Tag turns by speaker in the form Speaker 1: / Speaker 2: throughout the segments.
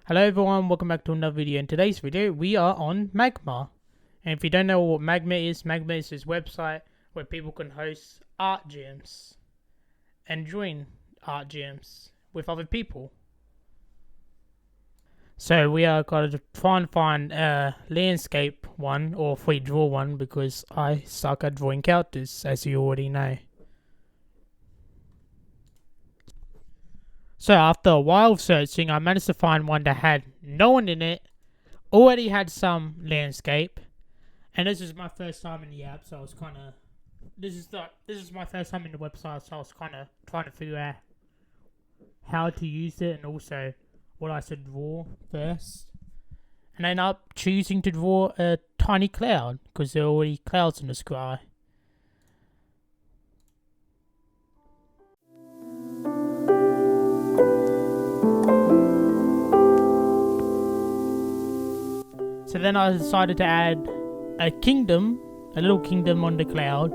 Speaker 1: Hello everyone, welcome back to another video. In today's video, we are on Magma. And if you don't know what Magma is this website where people can host art jams and join art jams with other people. So we are going to try and find a landscape one or free draw one because I suck at drawing characters, as you already know. So after a while of searching, I managed to find one that had no one in it, already had some landscape, and this is my first time in the app, so I was kind of, this is my first time in the website, so I was kind of trying to figure out how to use it and also what I should draw first. And I ended up choosing to draw a tiny cloud because there are already clouds in the sky. So then I decided to add a kingdom, a little kingdom on the cloud.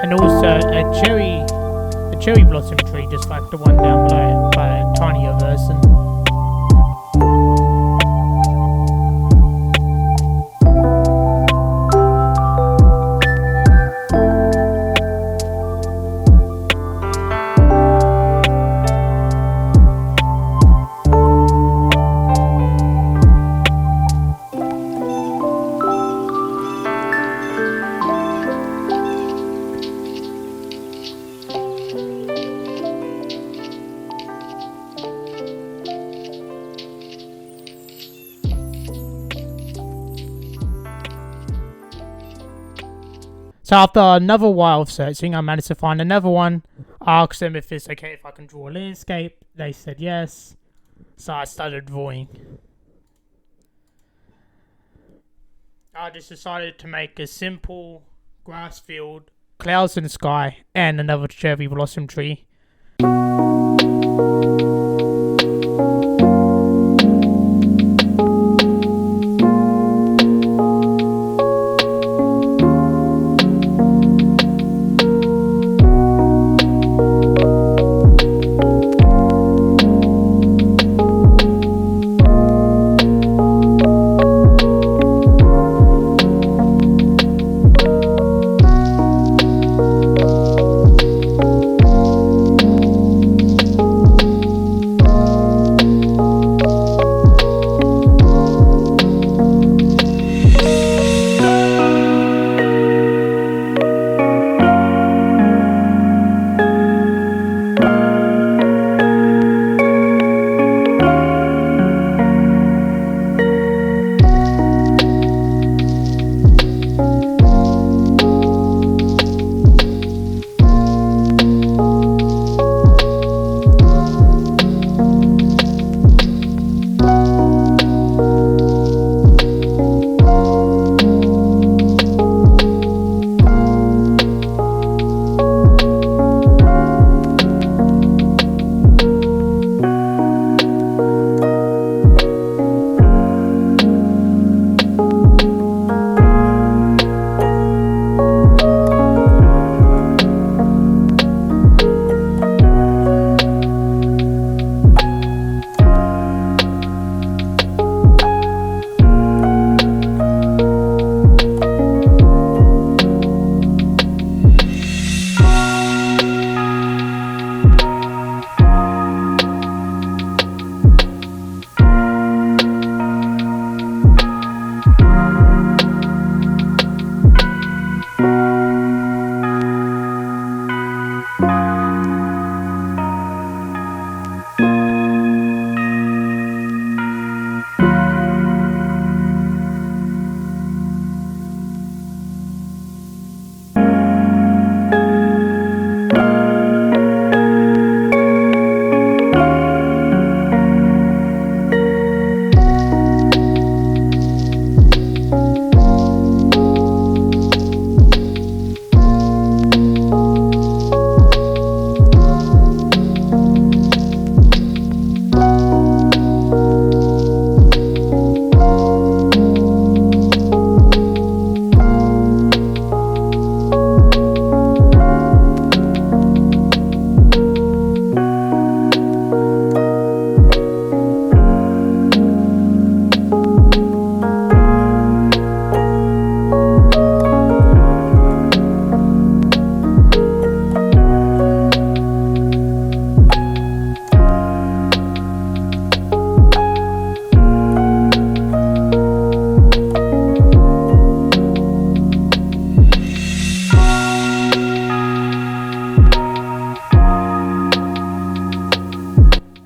Speaker 1: And also a cherry blossom tree, just like the one down below, but a tinier version. So after another while of searching, I managed to find another one. I asked them if it's okay if I can draw a landscape. They said yes. So I started drawing. I just decided to make a simple grass field, clouds in the sky, and another cherry blossom tree.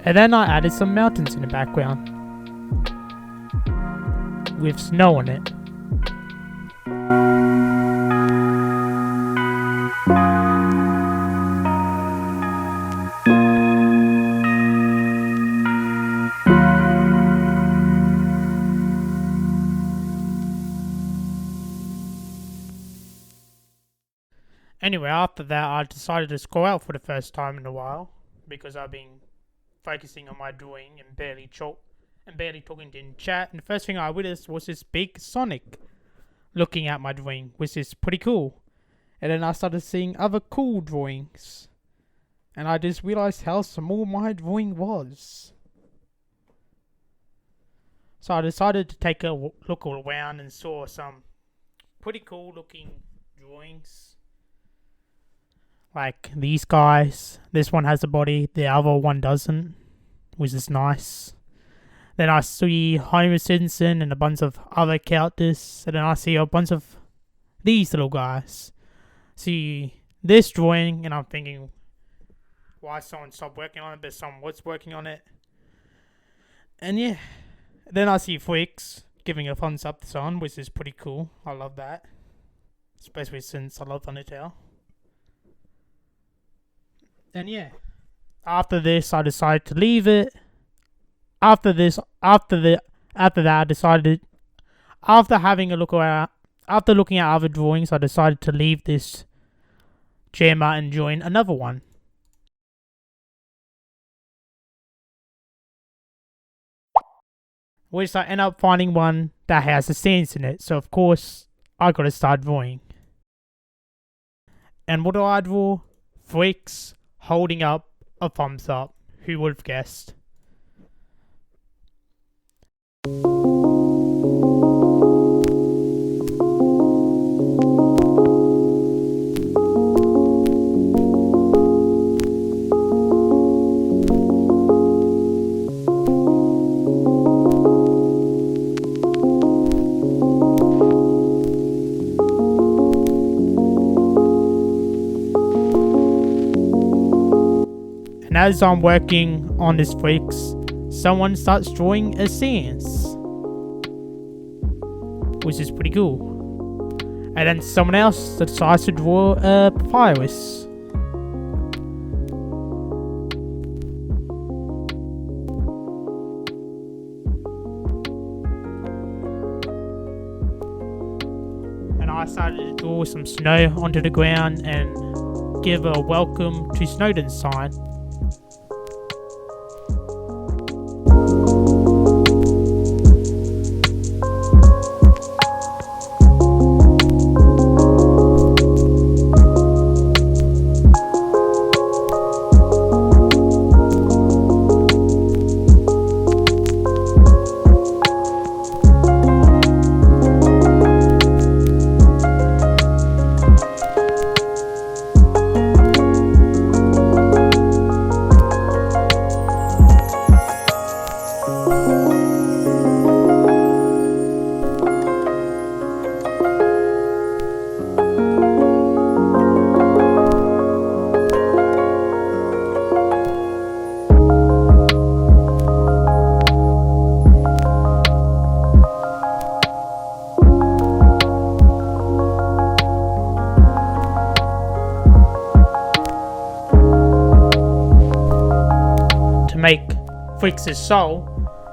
Speaker 1: And then I added some mountains in the background with snow on it. Anyway, after that, I decided to scroll out for the first time in a while because I've been focusing on my drawing and barely talking in chat. And the first thing I witnessed was this big Sonic looking at my drawing, which is pretty cool. And then I started seeing other cool drawings, and I just realized how small my drawing was. So I decided to take a look all around and saw some pretty cool looking drawings. Like these guys. This one has a body, the other one doesn't, which is nice. Then I see Homer Simpson and a bunch of other characters. And then I see a bunch of these little guys. See this drawing, and I'm thinking, why someone stopped working on it, but someone was working on it. And yeah. Then I see Freaks giving a thumbs up to someone, which is pretty cool. I love that. Especially since I love Undertale. And yeah, after this, I decided to leave it. After that, I decided, after looking at other drawings, I decided to leave this Gemma and join another one. Which I end up finding one that has a scenes in it. So of course, I gotta start drawing. And what do I draw? Freaks holding up a thumbs up. Who would have guessed? And as I'm working on this Freaks, someone starts drawing a science, which is pretty cool. And then someone else decides to draw a papyrus. And I started to draw some snow onto the ground and give a welcome to Snowden sign. Make Freaks' soul,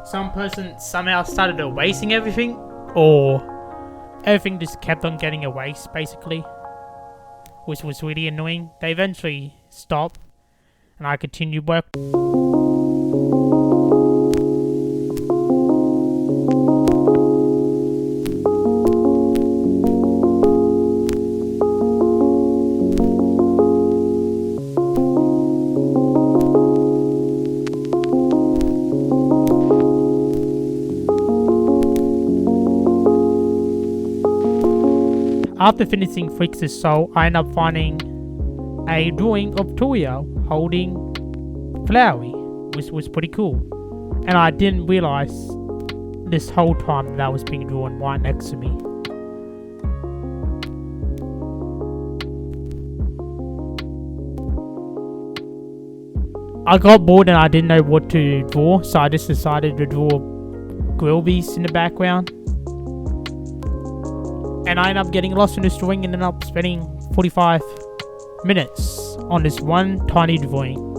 Speaker 1: some person somehow started erasing everything, or everything just kept on getting erased basically, which was really annoying. They eventually stopped and I continued work. After finishing Freaks' soul, I end up finding a drawing of Toyo holding Flowey, which was pretty cool. And I didn't realize this whole time that was being drawn right next to me. I got bored and I didn't know what to draw, so I just decided to draw grill beasts in the background. And I ended up getting lost in this drawing and ended up spending 45 minutes on this one tiny drawing.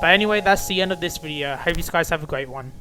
Speaker 1: But anyway, that's the end of this video. Hope you guys have a great one.